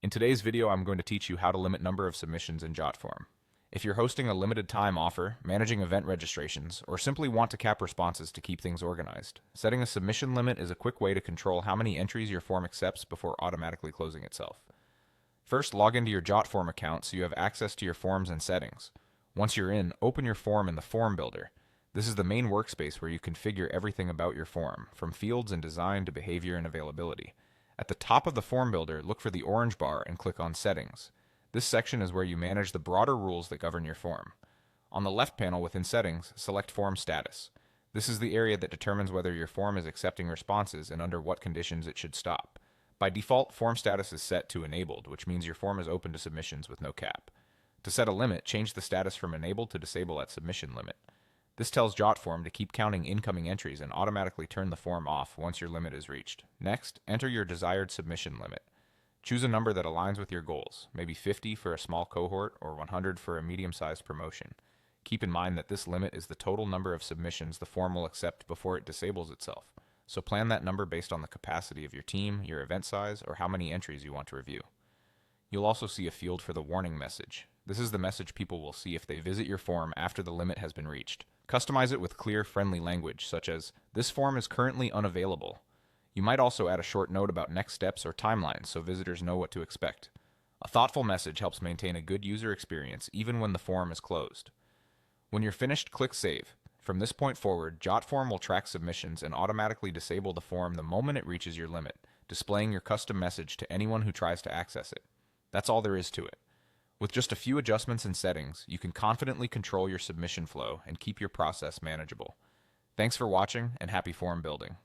In today's video, I'm going to teach you how to limit number of submissions in Jotform. If you're hosting a limited time offer, managing event registrations, or simply want to cap responses to keep things organized, setting a submission limit is a quick way to control how many entries your form accepts before automatically closing itself. First, log into your Jotform account so you have access to your forms and settings. Once you're in, open your form in the Form Builder. This is the main workspace where you configure everything about your form, from fields and design to behavior and availability. At the top of the Form Builder, look for the orange bar and click on Settings. This section is where you manage the broader rules that govern your form. On the left panel within Settings, select Form Status. This is the area that determines whether your form is accepting responses and under what conditions it should stop. By default, form status is set to enabled, which means your form is open to submissions with no cap. To set a limit, change the status from enabled to disable at submission limit. This tells Jotform to keep counting incoming entries and automatically turn the form off once your limit is reached. Next, enter your desired submission limit. Choose a number that aligns with your goals, maybe 50 for a small cohort or 100 for a medium-sized promotion. Keep in mind that this limit is the total number of submissions the form will accept before it disables itself, so plan that number based on the capacity of your team, your event size, or how many entries you want to review. You'll also see a field for the warning message. This is the message people will see if they visit your form after the limit has been reached. Customize it with clear, friendly language, such as, "This form is currently unavailable." You might also add a short note about next steps or timelines so visitors know what to expect. A thoughtful message helps maintain a good user experience even when the form is closed. When you're finished, click Save. From this point forward, Jotform will track submissions and automatically disable the form the moment it reaches your limit, displaying your custom message to anyone who tries to access it. That's all there is to it. With just a few adjustments and settings, you can confidently control your submission flow and keep your process manageable. Thanks for watching, and happy form building.